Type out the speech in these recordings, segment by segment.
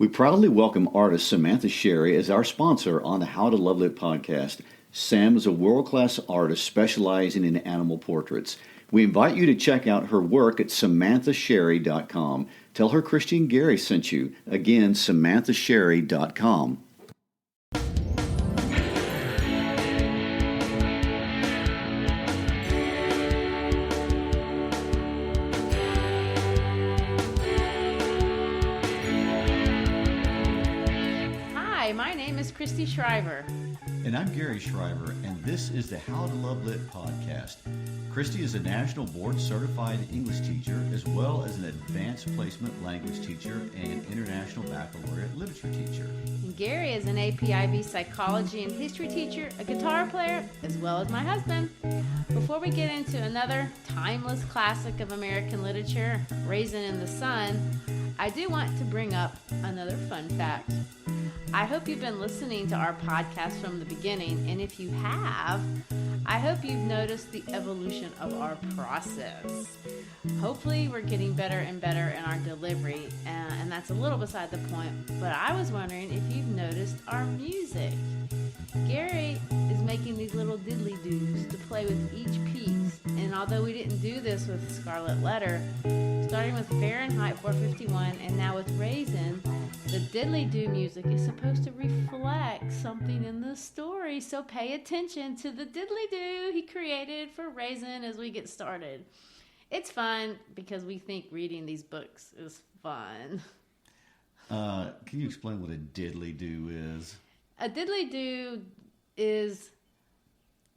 We proudly welcome artist Samantha Sherry as our sponsor on the How to Love Lit podcast. Sam is a world-class artist specializing in animal portraits. We invite you to check out her work at samanthasherry.com. Tell her Christian Gary sent you. Again, samanthasherry.com. Christy Shriver. And I'm Gary Shriver, and this is the How to Love Lit podcast. Christy is a national board certified English teacher, as well as an advanced placement language teacher and international baccalaureate literature teacher. And Gary is an APIB psychology and history teacher, a guitar player, as well as my husband. Before we get into another timeless classic of American literature, Raisin in the Sun, I do want to bring up another fun fact. I hope you've been listening to our podcast from the beginning, and if you have, I hope you've noticed the evolution of our process. Hopefully, we're getting better and better in our delivery, and that's a little beside the point, but I was wondering if you've noticed our music. Gary is making these little diddly-doos to play with each piece, and although we didn't do this with Scarlet Letter, starting with Fahrenheit 451 and now with Raisin, the diddly-do music is supposed to reflect something in the story, so pay attention to the diddly-do he created for Raisin as we get started. It's fun because we think reading these books is fun. Can you explain what a diddly-do is? A diddly-do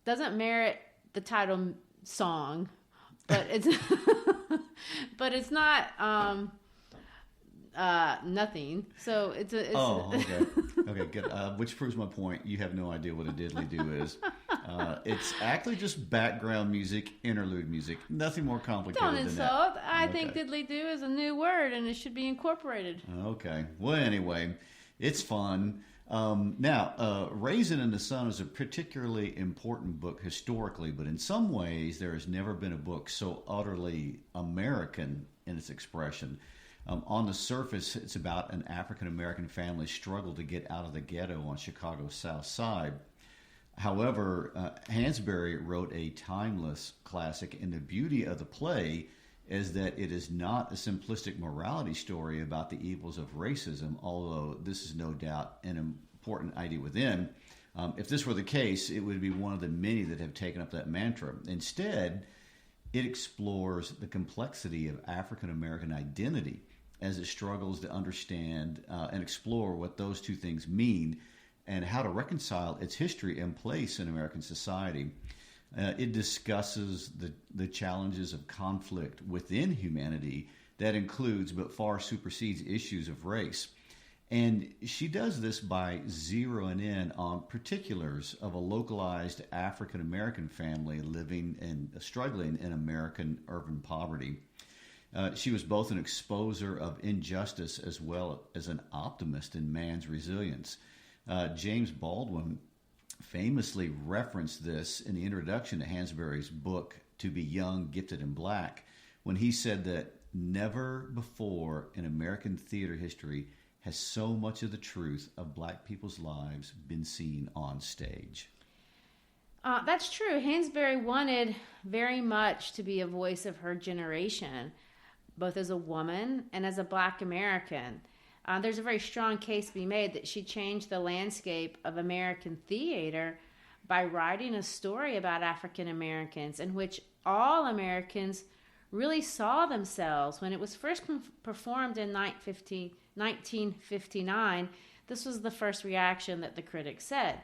doesn't merit the title song, but it's but it's not nothing. So it's okay. Okay, good. Which proves my point. You have no idea what a diddly-do is. It's actually just background music, interlude music. Nothing more complicated Don't than insult. that. I think diddly-do is a new word and it should be incorporated. Okay. Well, anyway, it's fun. Now, Raisin in the Sun is a particularly important book historically, but in some ways there has never been a book so utterly American in its expression. On the surface, it's about an African-American family's struggle to get out of the ghetto on Chicago's South Side. However, Hansberry wrote a timeless classic, and the beauty of the play is that it is not a simplistic morality story about the evils of racism, although this is no doubt an important idea within. If this were the case, it would be one of the many that have taken up that mantra. Instead, it explores the complexity of African-American identity as it struggles to understand and explore what those two things mean and how to reconcile its history and place in American society. It discusses the challenges of conflict within humanity that includes but far supersedes issues of race. And she does this by zeroing in on particulars of a localized African-American family living and struggling in American urban poverty. She was both an exposer of injustice as well as an optimist in man's resilience. James Baldwin famously referenced this in the introduction to Hansberry's book, To Be Young, Gifted, and Black, when he said that never before in American theater history has so much of the truth of black people's lives been seen on stage. That's true. Hansberry wanted very much to be a voice of her generation, both as a woman and as a black American. There's a very strong case to be made that she changed the landscape of American theater by writing a story about African Americans in which all Americans really saw themselves. When it was first performed in 1959, this was the first reaction that the critics said.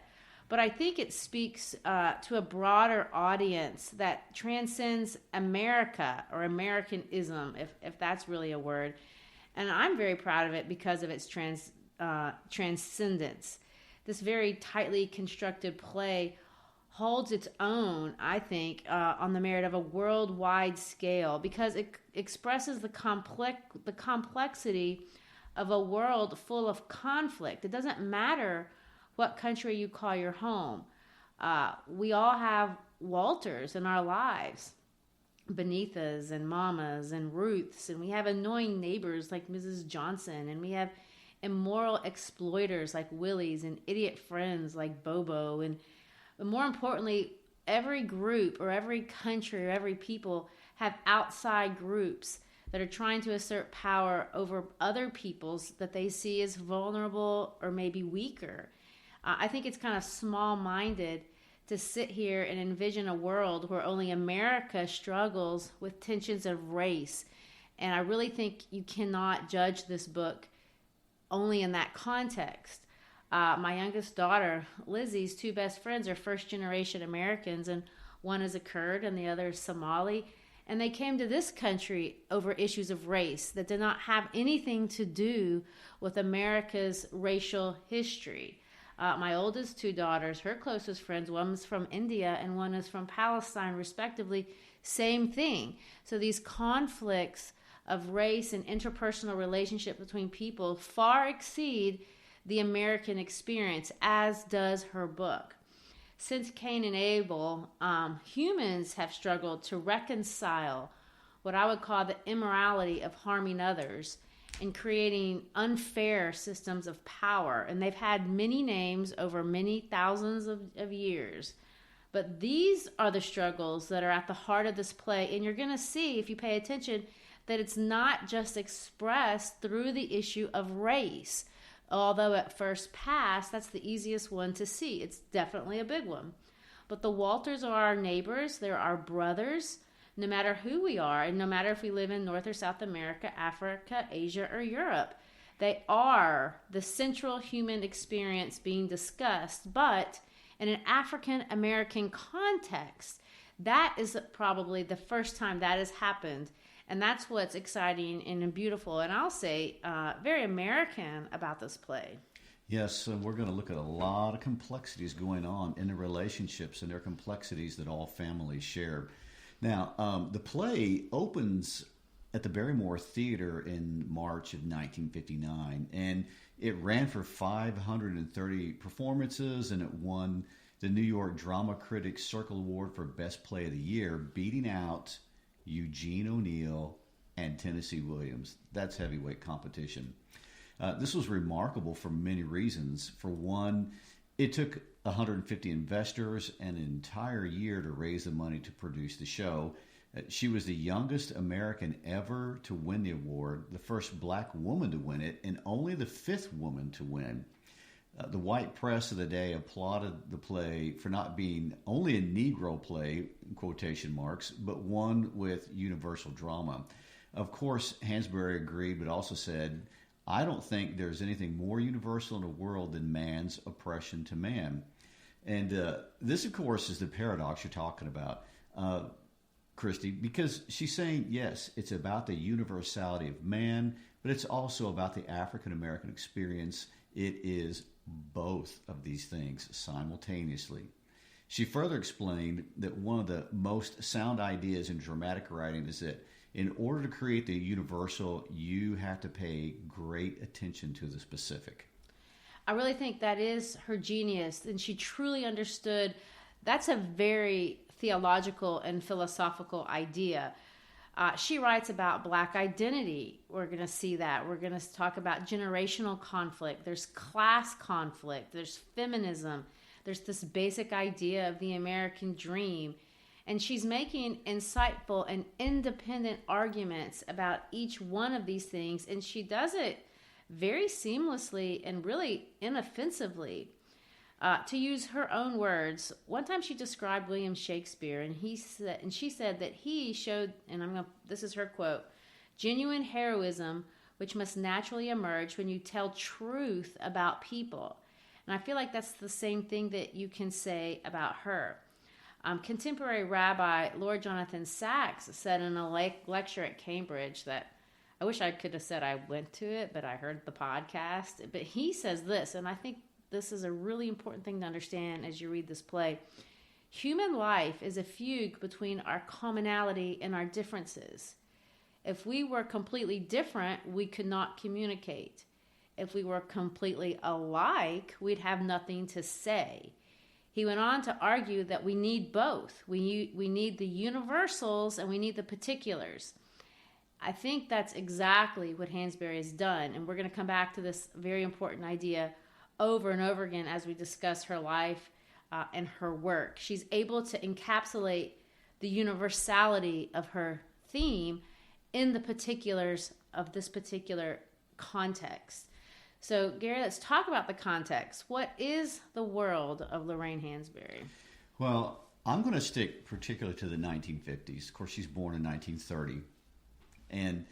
But I think it speaks to a broader audience that transcends America or Americanism, if that's really a word. And I'm very proud of it because of its transcendence. This very tightly constructed play holds its own, I think, on the merit of a worldwide scale because it expresses the complexity of a world full of conflict. It doesn't matter what country you call your home. We all have Walters in our lives. Benithas and Mamas and Ruths, and we have annoying neighbors like Mrs. Johnson, and we have immoral exploiters like Willies and idiot friends like Bobo. And more importantly, every group or every country or every people have outside groups that are trying to assert power over other peoples that they see as vulnerable or maybe weaker. I think it's kind of small-minded to sit here and envision a world where only America struggles with tensions of race. And I really think you cannot judge this book only in that context. My youngest daughter, Lizzie's two best friends are first-generation Americans, and one is a Kurd and the other is Somali. And they came to this country over issues of race that did not have anything to do with America's racial history. My oldest two daughters, her closest friends, one is from India and one is from Palestine, respectively. Same thing. So these conflicts of race and interpersonal relationship between people far exceed the American experience, as does her book. Since Cain and Abel, humans have struggled to reconcile what I would call the immorality of harming others and creating unfair systems of power. And they've had many names over many thousands of years. But these are the struggles that are at the heart of this play. And you're going to see, if you pay attention, that it's not just expressed through the issue of race. Although at first pass, that's the easiest one to see. It's definitely a big one. But the Walters are our neighbors. They're our brothers, no matter who we are, and no matter if we live in North or South America, Africa, Asia, or Europe. They are the central human experience being discussed, but in an African-American context, that is probably the first time that has happened. And that's what's exciting and beautiful, and I'll say very American about this play. Yes, we're going to look at a lot of complexities going on in the relationships, and there are complexities that all families share. Now, the play opens at the Barrymore Theater in March of 1959, and it ran for 530 performances, and it won the New York Drama Critics Circle Award for Best Play of the Year, beating out Eugene O'Neill and Tennessee Williams. That's heavyweight competition. This was remarkable for many reasons. For one, it took 150 investors an entire year to raise the money to produce the show. She was the youngest American ever to win the award, the first black woman to win it, and only the fifth woman to win. The white press of the day applauded the play for not being only a Negro play, in quotation marks, but one with universal drama. Of course, Hansberry agreed, but also said, I don't think there's anything more universal in the world than man's oppression to man. And this, of course, is the paradox you're talking about, Christy, because she's saying, yes, it's about the universality of man, but it's also about the African-American experience. It is both of these things simultaneously. She further explained that one of the most sound ideas in dramatic writing is that in order to create the universal, you have to pay great attention to the specific. I really think that is her genius, and she truly understood that's a very theological and philosophical idea. She writes about black identity. We're going to see that. We're going to talk about generational conflict. There's class conflict. There's feminism. There's this basic idea of the American dream. And she's making insightful and independent arguments about each one of these things. And she does it very seamlessly and really inoffensively. To use her own words, one time she described William Shakespeare, and she said that he showed, and this is her quote, genuine heroism, which must naturally emerge when you tell truth about people. And I feel like that's the same thing that you can say about her. Contemporary Rabbi Lord Jonathan Sacks said in a lecture at Cambridge that, I wish I could have said I went to it, but I heard the podcast. But he says this, and I think this is a really important thing to understand as you read this play. Human life is a fugue between our commonality and our differences. If we were completely different, we could not communicate. If we were completely alike, we'd have nothing to say. He went on to argue that we need both. We need the universals and we need the particulars. I think that's exactly what Hansberry has done. And we're going to come back to this very important idea over and over again as we discuss her life and her work. She's able to encapsulate the universality of her theme in the particulars of this particular context. So, Gary, let's talk about the context. What is the world of Lorraine Hansberry? Well, I'm going to stick particularly to the 1950s. Of course, she's born in 1930. And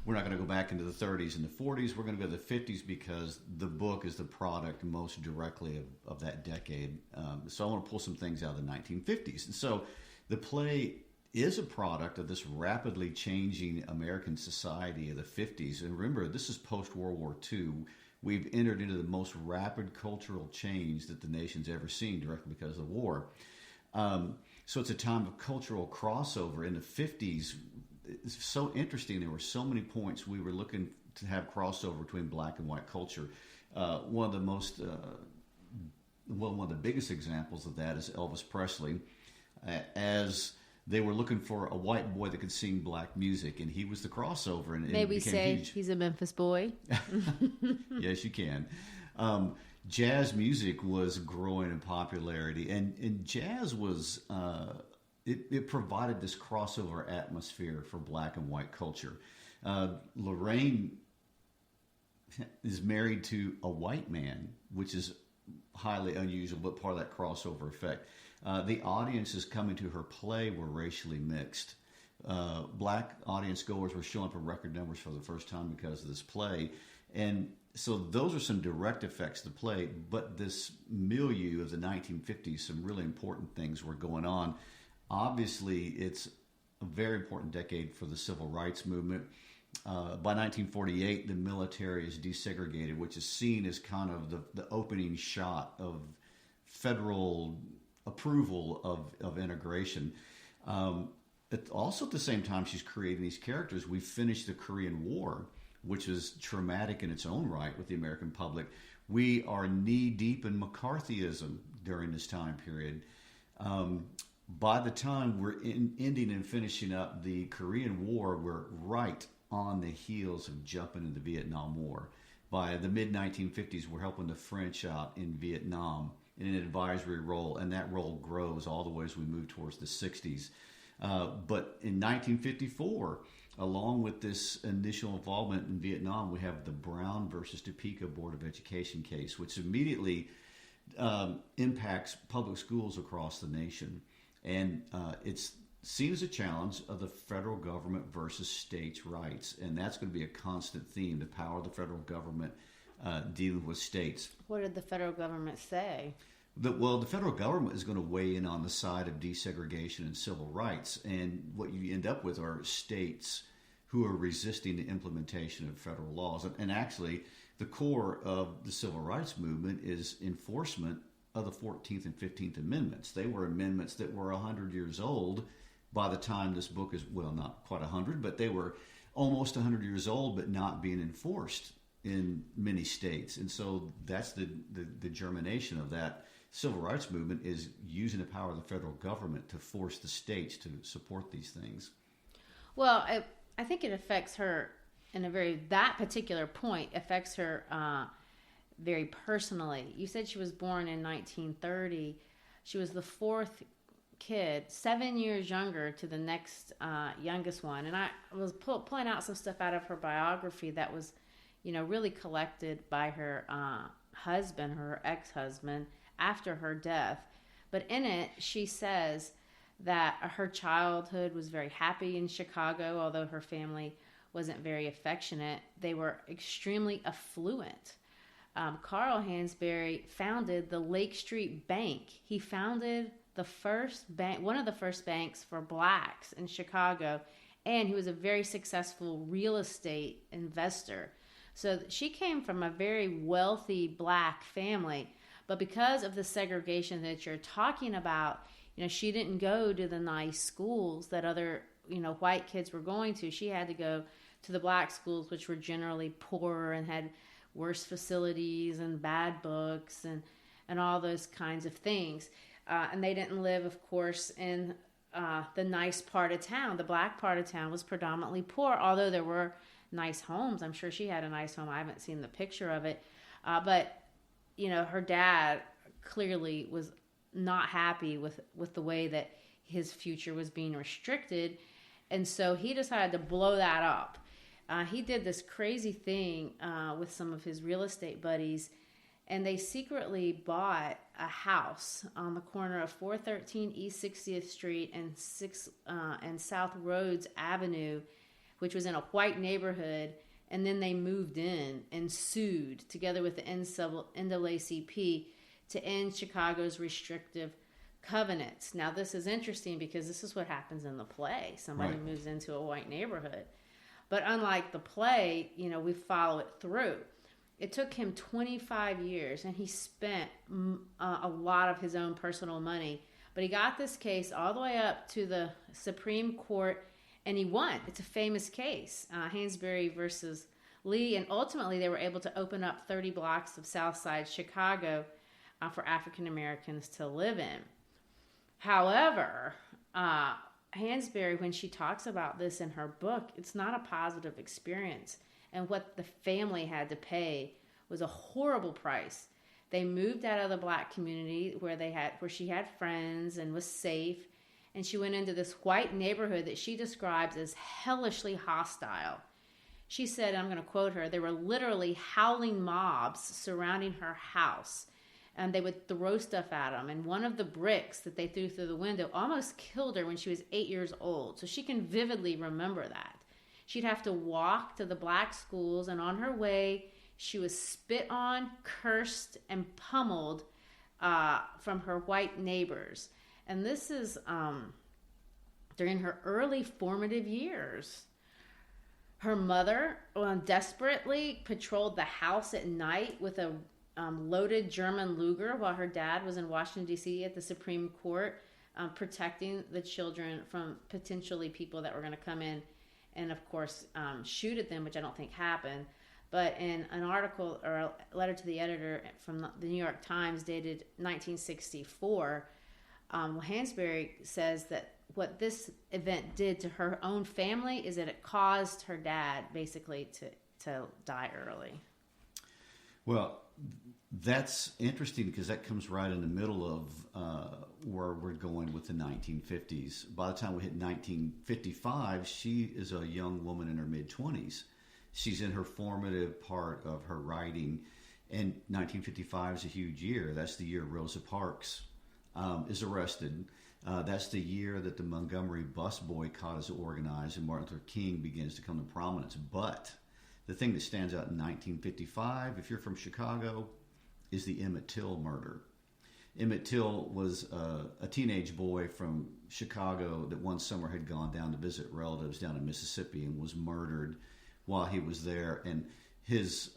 we're not going to go back into the 30s and the 40s. We're going to go to the 50s because the book is the product most directly of that decade. So I want to pull some things out of the 1950s. And so the play is a product of this rapidly changing American society of the 50s. And remember, this is post-World War II. We've entered into the most rapid cultural change that the nation's ever seen directly because of the war. So it's a time of cultural crossover. In the 50s, it's so interesting. There were so many points we were looking to have crossover between black and white culture. One of the biggest examples of that is Elvis Presley, as they were looking for a white boy that could sing black music, and he was the crossover. And maybe say huge. He's a Memphis boy. Yes, you can. Jazz music was growing in popularity, and jazz was it provided this crossover atmosphere for black and white culture. Lorraine is married to a white man, which is highly unusual, but part of that crossover effect. The audiences coming to her play were racially mixed. Black audience goers were showing up in record numbers for the first time because of this play. And so those are some direct effects to the play, but this milieu of the 1950s, some really important things were going on. Obviously, it's a very important decade for the civil rights movement. By 1948, the military is desegregated, which is seen as kind of the opening shot of federal approval of integration. Also, at the same time she's creating these characters, we finished the Korean War, which was traumatic in its own right with the American public. We are knee-deep in McCarthyism during this time period. By the time we're ending and finishing up the Korean War, we're right on the heels of jumping into the Vietnam War. By the mid-1950s, we're helping the French out in Vietnam in an advisory role, and that role grows all the way as we move towards the 60s. But in 1954, along with this initial involvement in Vietnam, we have the Brown versus Topeka Board of Education case, which immediately impacts public schools across the nation. And it's seen as a challenge of the federal government versus states' rights. And that's going to be a constant theme, the power of the federal government dealing with states. What did the federal government say? The federal government is going to weigh in on the side of desegregation and civil rights. And what you end up with are states who are resisting the implementation of federal laws. And actually, the core of the civil rights movement is enforcement of the 14th and 15th Amendments. They were amendments that were 100 years old by the time this book is, well, not quite 100, but they were almost 100 years old, but not being enforced in many states. And so that's the germination of that civil rights movement, is using the power of the federal government to force the states to support these things. Well, I think it affects her that particular point affects her very personally. You said she was born in 1930. She was the fourth kid, 7 years younger to the next youngest one. And I was pulling out some stuff out of her biography that was, really collected by her husband, her ex-husband, after her death. But in it, she says that her childhood was very happy in Chicago, although her family wasn't very affectionate. They were extremely affluent. Carl Hansberry founded the Lake Street Bank. He founded the first bank, one of the first banks for blacks in Chicago, and he was a very successful real estate investor. So she came from a very wealthy black family, but because of the segregation that you're talking about, she didn't go to the nice schools that other, white kids were going to. She had to go to the black schools, which were generally poorer and had worse facilities and bad books and all those kinds of things. And they didn't live, of course, in the nice part of town. The black part of town was predominantly poor, although there were nice homes. I'm sure she had a nice home. I haven't seen the picture of it. But, her dad clearly was not happy with the way that his future was being restricted. And so he decided to blow that up. He did this crazy thing with some of his real estate buddies, and they secretly bought a house on the corner of 413 East 60th Street and South Rhodes Avenue, which was in a white neighborhood. And then they moved in and sued together with the NAACP to end Chicago's restrictive covenants. Now, this is interesting because this is what happens in the play. Somebody moves into a white neighborhood. But unlike the play, we follow it through. It took him 25 years, and he spent a lot of his own personal money. But he got this case all the way up to the Supreme Court, and he won. It's a famous case, Hansberry versus Lee. And ultimately, they were able to open up 30 blocks of South Side Chicago for African Americans to live in. However, Hansberry, when she talks about this in her book, it's not a positive experience. And what the family had to pay was a horrible price. They moved out of the black community where she had friends and was safe. And she went into this white neighborhood that she describes as hellishly hostile. She said, I'm going to quote her, there were literally howling mobs surrounding her house. And they would throw stuff at them. And one of the bricks that they threw through the window almost killed her when she was 8 years old. So she can vividly remember that. She'd have to walk to the black schools, and on her way, she was spit on, cursed, and pummeled from her white neighbors. And this is during her early formative years. Her mother desperately patrolled the house at night with a loaded German Luger while her dad was in Washington, D.C. at the Supreme Court, protecting the children from potentially people that were going to come in and, of course, shoot at them, which I don't think happened. But in an article or a letter to the editor from the New York Times dated 1964, Hansberry says that what this event did to her own family is that it caused her dad basically to die early. Well, that's interesting because that comes right in the middle of where we're going with the 1950s. By the time we hit 1955, she is a young woman in her mid-20s. She's in her formative part of her writing, and 1955 is a huge year. That's the year Rosa Parks is arrested. That's the year that the Montgomery bus boycott is organized and Martin Luther King begins to come to prominence. But the thing that stands out in 1955, if you're from Chicago, is the Emmett Till murder. Emmett Till was a teenage boy from Chicago that one summer had gone down to visit relatives down in Mississippi and was murdered while he was there. And his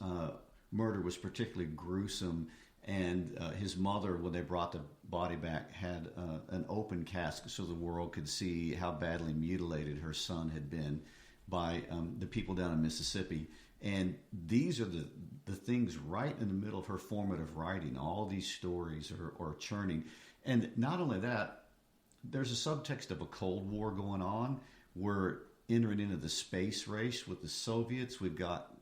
murder was particularly gruesome. And his mother, when they brought the body back, had an open casket so the world could see how badly mutilated her son had been by the people down in Mississippi. And these are the things right in the middle of her formative writing. All these stories are churning. And not only that, there's a subtext of a Cold War going on. We're entering into the space race with the Soviets. We've got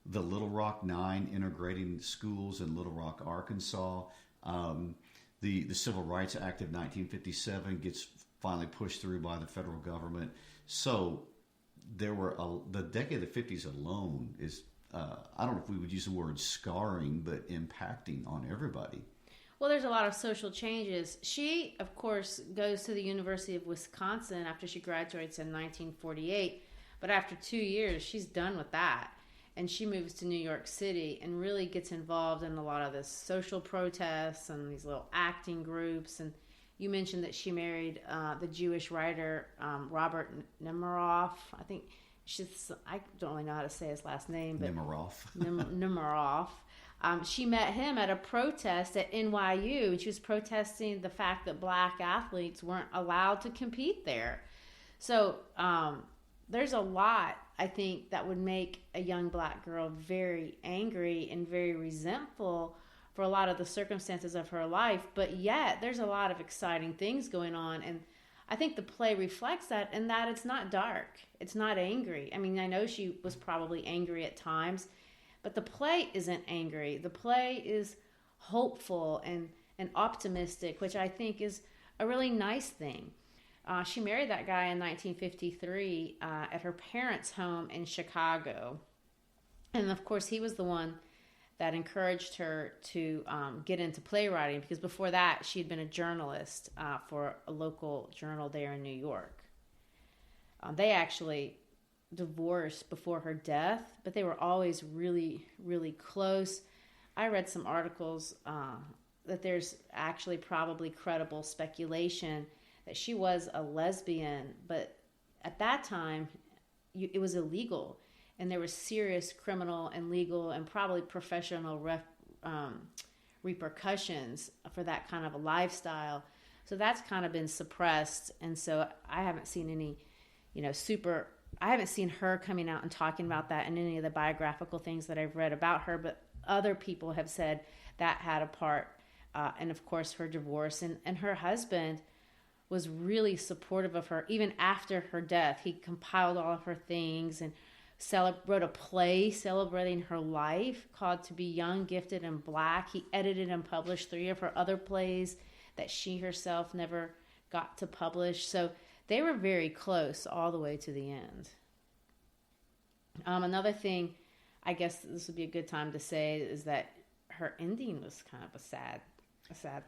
the Little Rock Nine integrating schools in Little Rock, Arkansas. The Civil Rights Act of 1957 gets finally pushed through by the federal government. So there were the decade of the 50s alone is, I don't know if we would use the word scarring, but impacting on everybody. Well, there's a lot of social changes. She, of course, goes to the University of Wisconsin after she graduates in 1948. But after 2 years, she's done with that. And she moves to New York City and really gets involved in a lot of this social protests and these little acting groups. And you mentioned that she married the Jewish writer Robert Nemiroff. I think I don't really know how to say his last name, but Nemiroff. She met him at a protest at NYU, and she was protesting the fact that black athletes weren't allowed to compete there. So there's a lot, I think, that would make a young black girl very angry and very resentful for a lot of the circumstances of her life. But yet, there's a lot of exciting things going on. And I think the play reflects that, in that it's not dark. It's not angry. I mean, I know she was probably angry at times, but the play isn't angry. The play is hopeful and optimistic, which I think is a really nice thing. She married that guy in 1953 at her parents' home in Chicago. And of course, he was the one that encouraged her to get into playwriting, because before that, she had been a journalist for a local journal there in New York. They actually divorced before her death, but they were always really, really close. I read some articles that there's actually probably credible speculation that she was a lesbian, but at that time, it was illegal. And there was serious criminal and legal and probably professional repercussions for that kind of a lifestyle. So that's kind of been suppressed. And so I haven't seen any, I haven't seen her coming out and talking about that in any of the biographical things that I've read about her. But other people have said that had a part. And of course, her divorce. And her husband was really supportive of her. Even after her death, he compiled all of her things and wrote a play celebrating her life called To Be Young, Gifted, and Black. He edited and published 3 of her other plays that she herself never got to publish. So they were very close all the way to the end. Another thing, I guess this would be a good time to say, is that her ending was kind of a sad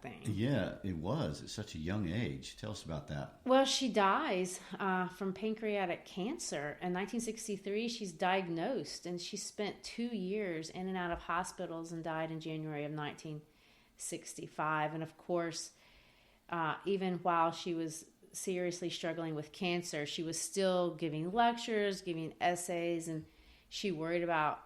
thing. Yeah, it was at such a young age. Tell us about that. Well, she dies from pancreatic cancer. In 1963, she's diagnosed, and she spent 2 years in and out of hospitals and died in January of 1965. And of course, even while she was seriously struggling with cancer, she was still giving lectures, giving essays, and she worried about,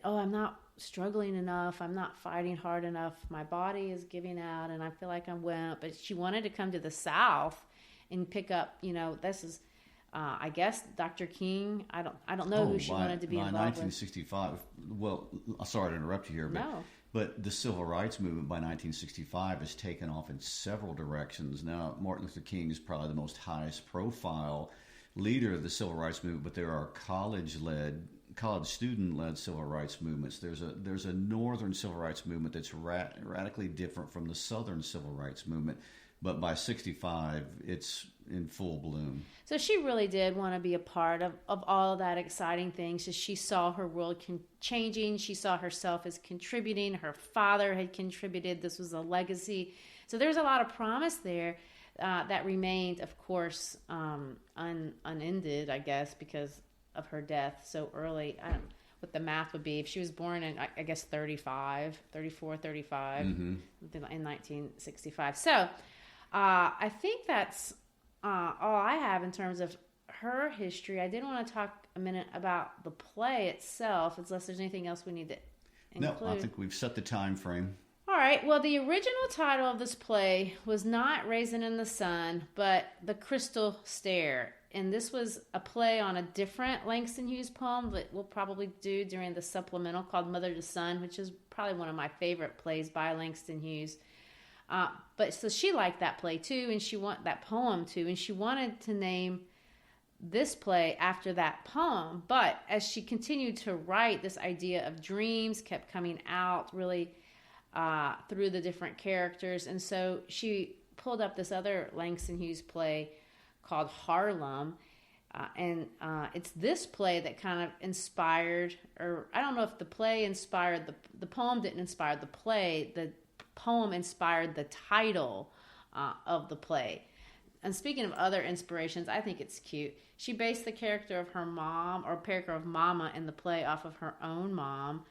I'm not struggling enough, I'm not fighting hard enough, my body is giving out, and I feel like I'm wimp. But she wanted to come to the South and pick up, this is, I guess, Dr. King. I don't know who she wanted to be involved 1965. with. Well, sorry to interrupt you here, No. But the civil rights movement by 1965 has taken off in several directions. Now, Martin Luther King is probably the most highest profile leader of the civil rights movement, but there are college student-led civil rights movements. There's a northern civil rights movement that's radically different from the southern civil rights movement. But by 65, it's in full bloom. So she really did want to be a part of all of that exciting things. She saw her world changing. She saw herself as contributing. Her father had contributed. This was a legacy. So there's a lot of promise there that remained, of course, unended, I guess, because of her death so early. I don't know what the math would be. If she was born in, I guess, 35 in 1965. So I think that's all I have in terms of her history. I did want to talk a minute about the play itself, unless there's anything else we need to include. No, I think we've set the time frame. All right. Well, the original title of this play was not Raisin in the Sun, but The Crystal Stair. And this was a play on a different Langston Hughes poem that we'll probably do during the supplemental called Mother to Son, which is probably one of my favorite plays by Langston Hughes. But so she liked that play too, and that poem too, and she wanted to name this play after that poem. But as she continued to write, this idea of dreams kept coming out really through the different characters. And so she pulled up this other Langston Hughes play called Harlem. And it's this play that kind of inspired, or I don't know if the play inspired, the poem didn't inspire the play, the poem inspired the title of the play. And speaking of other inspirations, I think it's cute. She based the character of her mom, or character of Mama in the play, off of her own mom.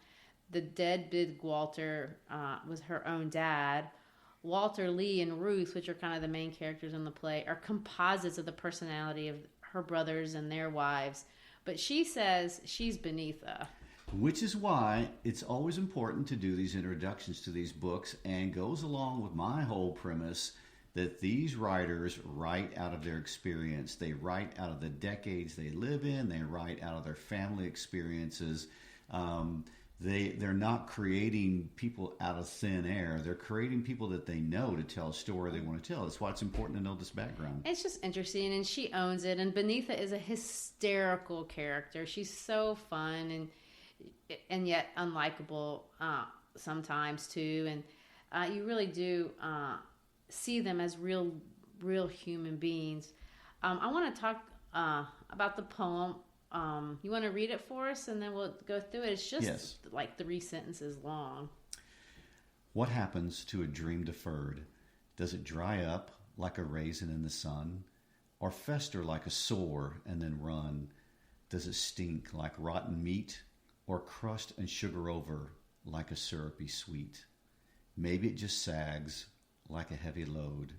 The dead big Walter was her own dad. Walter, Lee, and Ruth, which are kind of the main characters in the play, are composites of the personality of her brothers and their wives. But she says she's Beneatha. Which is why it's always important to do these introductions to these books, and goes along with my whole premise that these writers write out of their experience. They write out of the decades they live in. They write out of their family experiences. they're not creating people out of thin air. They're creating people that they know to tell a story they want to tell. That's why it's important to know this background. It's just interesting, and she owns it. And Beneatha is a hysterical character. She's so fun and yet unlikable sometimes too. And you really do see them as real human beings. I want to talk about the poem. You want to read it for us, and then we'll go through it. It's just like 3 sentences long. What happens to a dream deferred? Does it dry up like a raisin in the sun, or fester like a sore and then run? Does it stink like rotten meat, or crust and sugar over like a syrupy sweet? Maybe it just sags like a heavy load,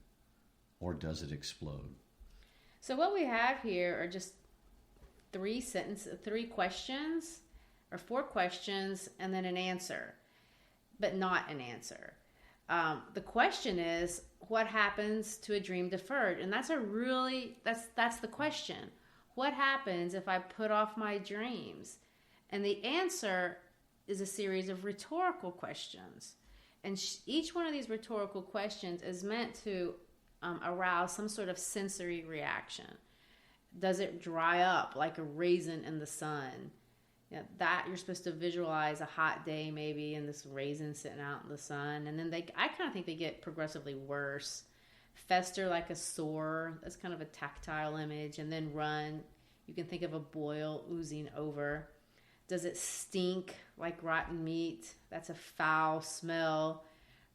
or does it explode? So what we have here are just 3 questions, or 4 questions, and then an answer, but not an answer. The question is, what happens to a dream deferred? And that's the question. What happens if I put off my dreams? And the answer is a series of rhetorical questions. And each one of these rhetorical questions is meant to arouse some sort of sensory reaction. Does it dry up like a raisin in the sun? That you're supposed to visualize a hot day maybe, and this raisin sitting out in the sun. And then I kind of think they get progressively worse. Fester like a sore. That's kind of a tactile image. And then run. You can think of a boil oozing over. Does it stink like rotten meat? That's a foul smell.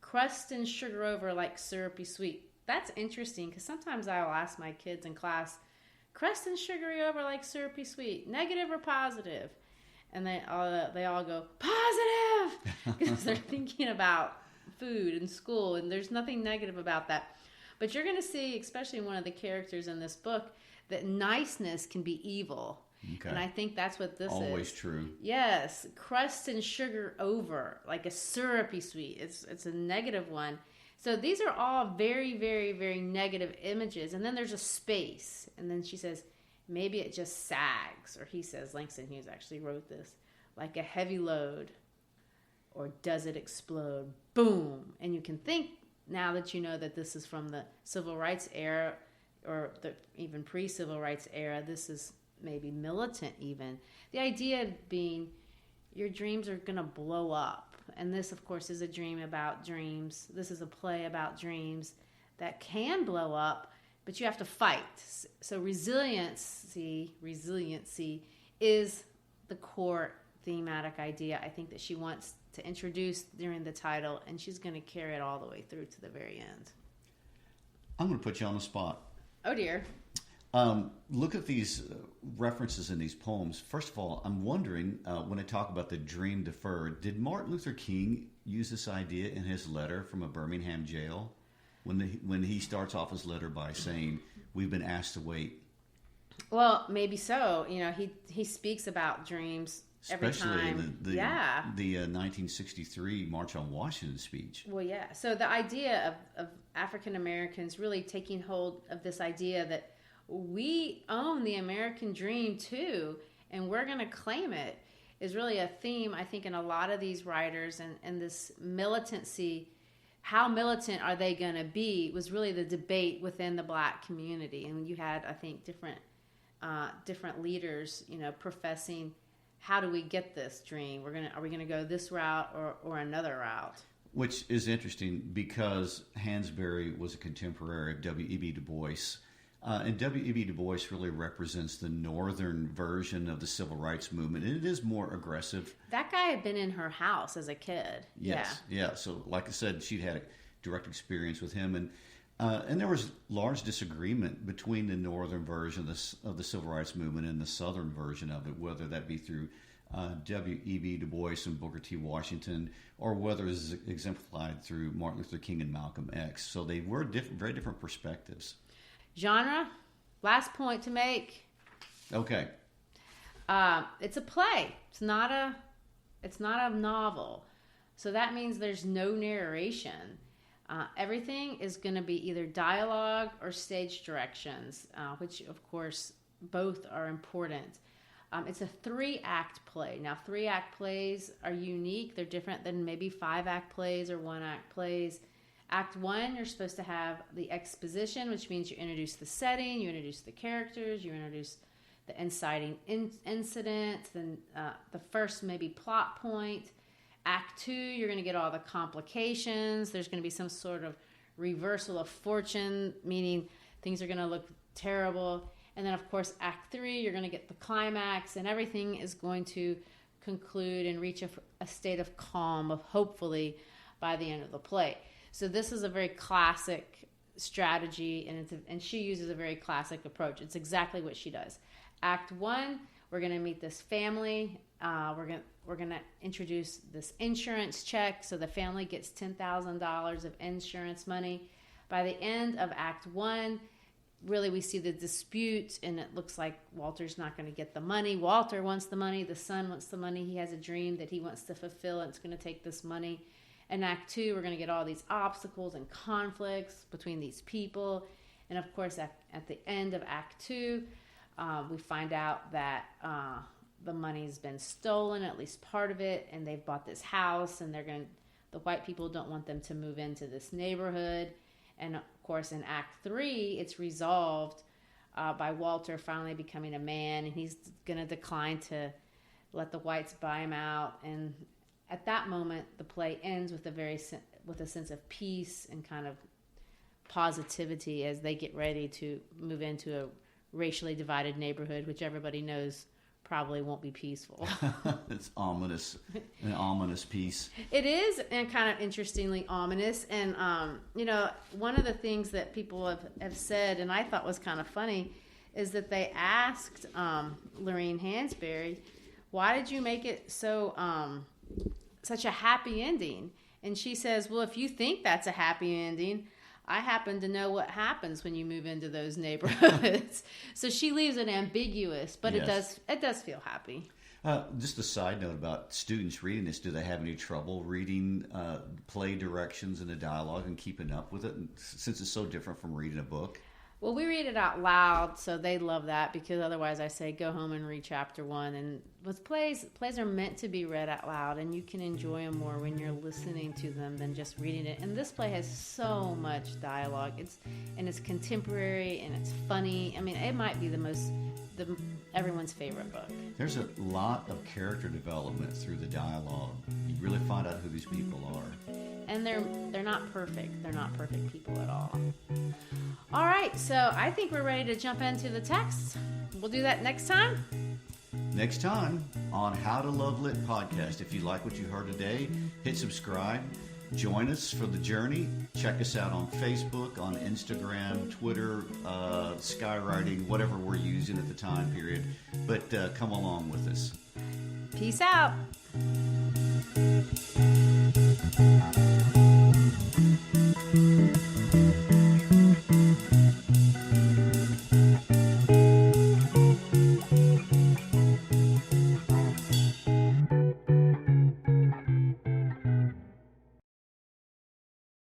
Crust and sugar over like syrupy sweet. That's interesting, because sometimes I'll ask my kids in class, crust and sugary over like syrupy sweet, negative or positive? And they all go, positive! Because they're thinking about food in school, and there's nothing negative about that. But you're going to see, especially in one of the characters in this book, that niceness can be evil. Okay. And I think that's what this Always is. True. Yes. Crust and sugar over, like a syrupy sweet. It's a negative one. So these are all very, very, very negative images. And then there's a space. And then she says, maybe it just sags. Or he says, Langston Hughes actually wrote this, like a heavy load. Or does it explode? Boom. And you can think, now that you know that this is from the Civil Rights era, or the even pre-Civil Rights era, this is maybe militant even. The idea being your dreams are going to blow up. And this, of course, is a dream about dreams. This is a play about dreams that can blow up, but you have to fight. So resiliency is the core thematic idea, I think, that she wants to introduce during the title, and she's going to carry it all the way through to the very end. I'm going to put you on the spot. Oh, dear. Look at these references in these poems. First of all, I'm wondering, when I talk about the dream deferred, did Martin Luther King use this idea in his letter from a Birmingham jail? When he starts off his letter by saying, we've been asked to wait. Well, maybe so. You know, he speaks about dreams every time. Especially the 1963 March on Washington speech. Well, yeah. So the idea of African Americans really taking hold of this idea that we own the American dream too, and we're going to claim it, is really a theme, I think, in a lot of these writers. And this militancy, how militant are they going to be, was really the debate within the Black community. And you had, I think, different leaders, professing, how do we get this dream? Are we going to go this route or another route? Which is interesting, because Hansberry was a contemporary of W.E.B. Du Bois. And W.E.B. Du Bois really represents the northern version of the civil rights movement. And it is more aggressive. That guy had been in her house as a kid. Yes, yeah. So, like I said, she'd had a direct experience with him. And there was large disagreement between the northern version of the civil rights movement and the southern version of it, whether that be through W.E.B. Du Bois and Booker T. Washington, or whether it was exemplified through Martin Luther King and Malcolm X. So they were very different perspectives. Genre, last point to make. Okay. It's a play. It's not a novel. So that means there's no narration. Everything is going to be either dialogue or stage directions, which, of course, both are important. It's a 3-act play. Now, 3-act plays are unique. They're different than maybe 5-act plays or 1-act plays. Act 1, you're supposed to have the exposition, which means you introduce the setting, you introduce the characters, you introduce the inciting incident, then the first maybe plot point. Act 2, you're going to get all the complications. There's going to be some sort of reversal of fortune, meaning things are going to look terrible. And then, of course, Act 3, you're going to get the climax, and everything is going to conclude and reach a state of calm, of hopefully by the end of the play. So this is a very classic strategy, and she uses a very classic approach. It's exactly what she does. Act 1, we're going to meet this family. We're going to introduce this insurance check, so the family gets $10,000 of insurance money. By the end of Act 1, really we see the dispute, and it looks like Walter's not going to get the money. Walter wants the money. The son wants the money. He has a dream that he wants to fulfill, and it's going to take this money. In Act 2, we're going to get all these obstacles and conflicts between these people. And, of course, at the end of Act 2, we find out that the money's been stolen, at least part of it, and they've bought this house, and the white people don't want them to move into this neighborhood. And, of course, in Act 3, it's resolved by Walter finally becoming a man, and he's going to decline to let the whites buy him out. And at that moment, the play ends with a sense of peace and kind of positivity as they get ready to move into a racially divided neighborhood, which everybody knows probably won't be peaceful. It's ominous, an ominous piece. It is, and kind of interestingly ominous. And, one of the things that people have said, and I thought was kind of funny, is that they asked Lorraine Hansberry, why did you make it such a happy ending? And she says, well, if you think that's a happy ending, I happen to know what happens when you move into those neighborhoods. So she leaves it ambiguous, but yes. it does feel happy. Just a side note about students reading this. Do they have any trouble reading play directions and the dialogue and keeping up with it, since it's so different from reading a book? Well, we read it out loud, so they love that, because otherwise I say go home and read chapter 1. And with plays are meant to be read out loud, and you can enjoy them more when you're listening to them than just reading it. And this play has so much dialogue. It's contemporary, and it's funny. I mean, it might be everyone's favorite book. There's a lot of character development through the dialogue. You really find out who these people are. And they're not perfect. They're not perfect people at all. All right, so I think we're ready to jump into the text. We'll do that next time. Next time on How to Love Lit podcast. If you like what you heard today, hit subscribe. Join us for the journey. Check us out on Facebook, on Instagram, Twitter, Skywriting, whatever we're using at the time period. But come along with us. Peace out.